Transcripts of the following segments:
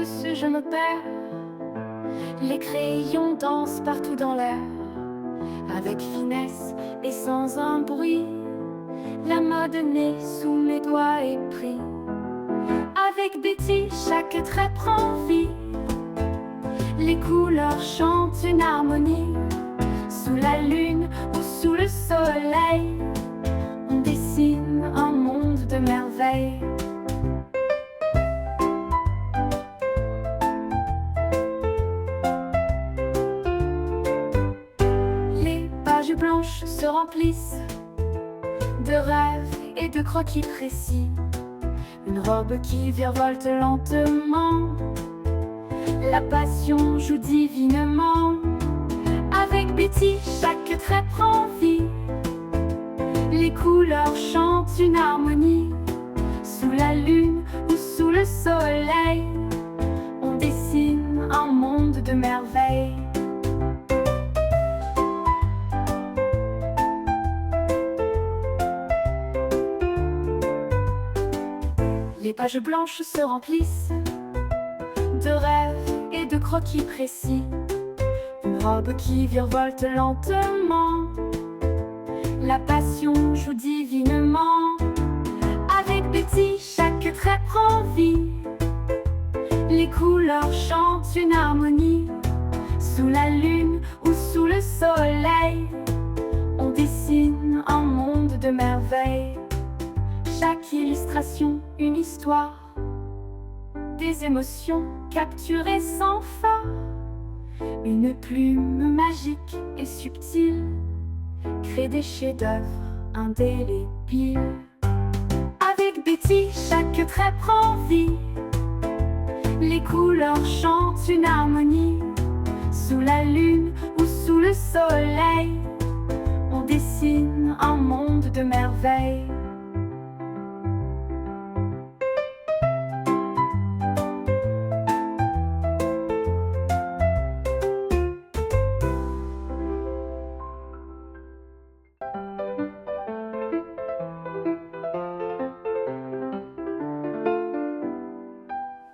douce, je me perds. Les crayons dansent partout dans l'air, avec finesse et sans un bruit. La mode née sous mes doigts est pris. Avec Betty, chaque trait prend vie. Les couleurs chantent une harmonie. Sous la lune ou sous le soleil, on dessine un monde de merveilles. Les pages blanches se remplissent de rêves et de croquis précis. Une robe qui virevolte lentement, la passion joue divinement. Avec Betty, chaque trait prend vie. Les couleurs chantent une harmonie. Sous la lune ou sous le soleil, on dessine un monde de merveilles. Les pages blanches se remplissent de rêves et de croquis précis. Une robe qui virevolte lentement, la passion joue divinement. Avec Betty, chaque trait prend vie. Les couleurs chantent une harmonie. Sous la lune ou sous le soleil, on dessine un monde de merveilles. Chaque illustration, une histoire, des émotions capturées sans fin. Une plume magique et subtile crée des chefs-d'œuvre indélébiles. Avec Betty, chaque trait prend vie. Les couleurs chantent une harmonie. Sous la lune ou sous le soleil, on dessine un monde de merveilles.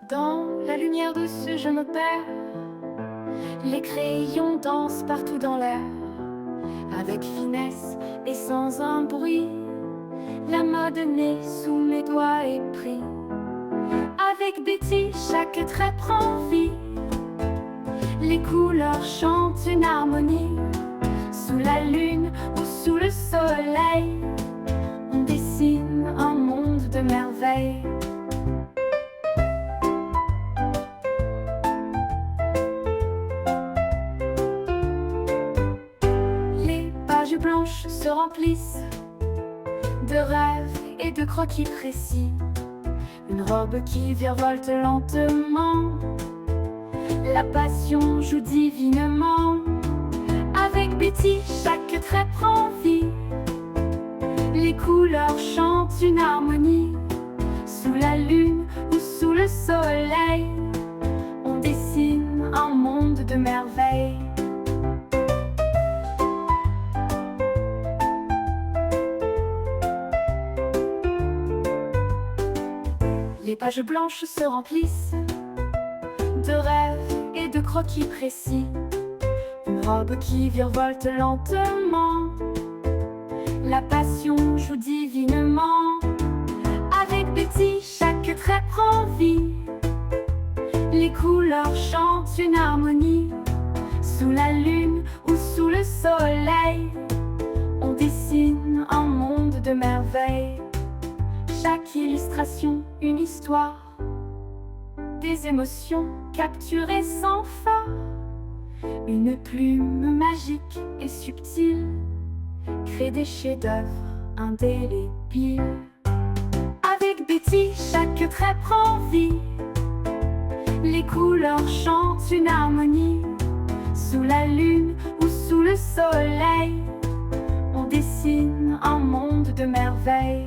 Dans la lumière douce, je me perds. Les crayons dansent partout dans l'air, avec finesse et sans un bruit. La mode née sous mes doigts est pris. Avec Betty, chaque trait prend vie. Les couleurs chantent une harmonie. Sous la lune ou sous le soleil, on dessine un monde de merveilles. Blanches se remplissent de rêves et de croquis précis. Une robe qui virevolte lentement, la passion joue divinement. Avec Betty, chaque trait prend vie. Les couleurs chantent une harmonie. Sous la lune ou sous le soleil, on dessine un monde de merveilles. Les pages blanches se remplissent de rêves et de croquis précis. Une robe qui virevolte lentement, la passion joue divinement. Avec Betty, chaque trait prend vie. Les couleurs chantent une harmonie. Sous la lune ou sous le soleil, on dessine un monde de merveilles. Chaque illustration, une histoire, des émotions capturées sans fin. Une plume magique et subtile crée des chefs-d'œuvre indélébiles. Avec Betty, chaque trait prend vie. Les couleurs chantent une harmonie. Sous la lune ou sous le soleil, on dessine un monde de merveilles.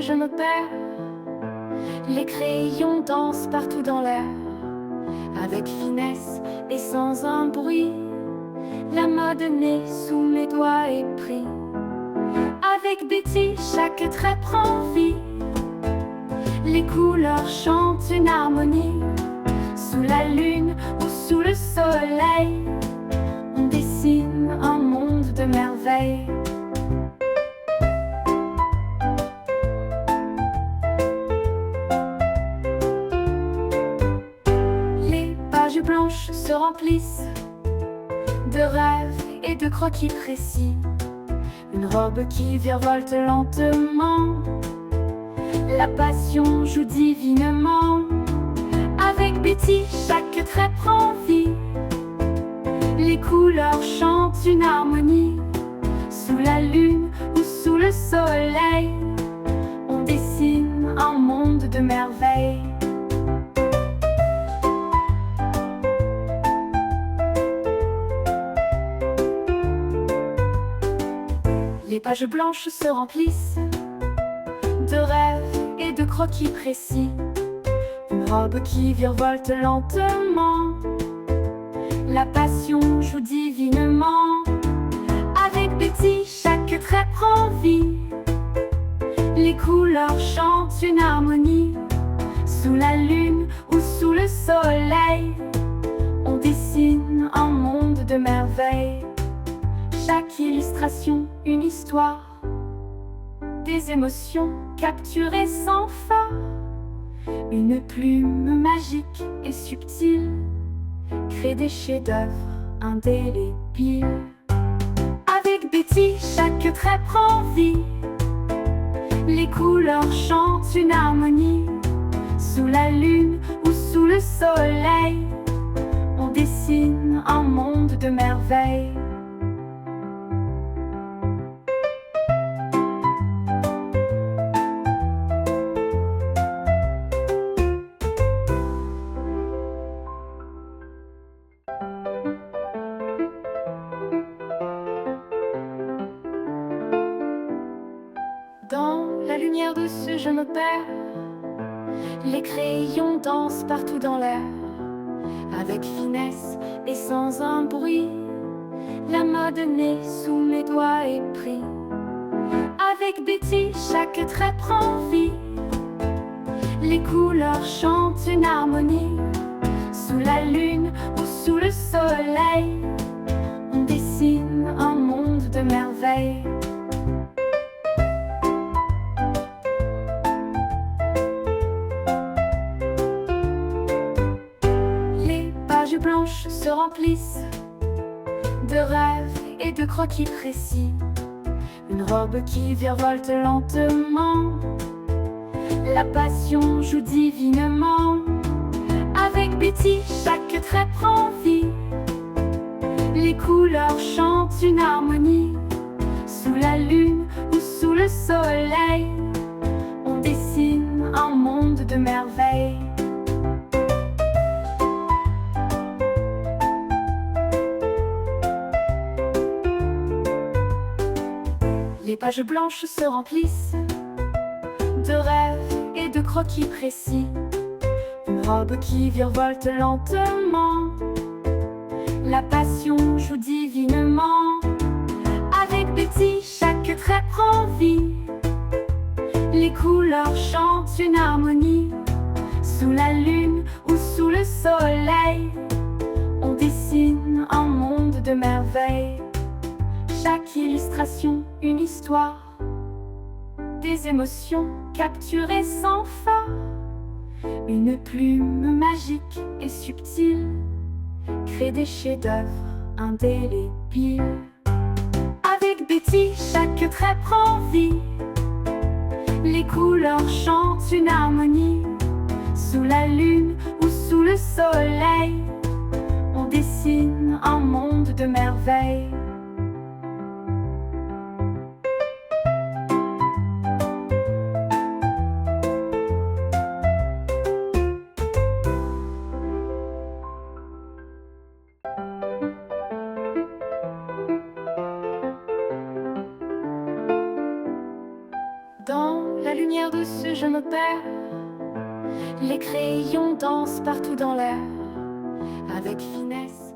ce je me perds. Les crayons dansent partout dans l'air, avec finesse et sans un bruit. La mode née sous mes doigts est pris. Avec Betty, chaque trait prend vie. Les couleurs chantent une harmonie. Sous la lune ou sous le soleil, on dessine un monde de merveilles. Les pages blanches se remplissent de rêves et de croquis précis. Une robe qui virevolte lentement, la passion joue divinement. Avec Betty, chaque trait prend vie. Les couleurs chantent une harmonie. Sous la lune ou sous le soleil, on dessine un monde de merveilles. Les pages blanches se remplissent de rêves et de croquis précis. Une robe qui virevolte lentement, la passion joue divinement. Avec Betty, chaque trait prend vie. Les couleurs chantent une harmonie. Sous la lune ou sous le soleil, on dessine un monde de merveilles. Chaque illustration, une histoire, des émotions capturées sans fin. Une plume magique et subtile crée des chefs-d'œuvre indélébiles. Avec Betty, chaque trait prend vie. Les couleurs chantent une harmonie. Sous la lune ou sous le soleil, on dessine un monde de merveilles. Dans la lumière de ce je me perds. Les crayons dansent partout dans l'air, avec finesse et sans un bruit. La mode née sous mes doigts est pris. Avec Betty, chaque trait prend vie. Les couleurs chantent une harmonie. Sous la lune ou sous le soleil, on dessine un monde de merveilles. Les pages blanches se remplissent de rêves et de croquis précis. Une robe qui virevolte lentement, la passion joue divinement. Avec Betty, chaque trait prend vie. Les couleurs chantent une harmonie. Sous la lune ou sous le soleil, on dessine un monde de merveilles. Les pages blanches se remplissent de rêves et de croquis précis. Une robe qui virevolte lentement, la passion joue divinement. Avec Betty, chaque trait prend vie. Les couleurs chantent une harmonie. Sous la lune ou sous le soleil, on dessine un monde de merveilles. Chaque illustration, une histoire, des émotions capturées sans fin. Une plume magique et subtile crée des chefs-d'œuvre indélébiles. Avec Betty, chaque trait prend vie. Les couleurs chantent une harmonie. Sous la lune ou sous le soleil, on dessine un monde de merveilles. Dans la lumière dessus je me perds. Les crayons dansent partout dans l'air, avec finesse.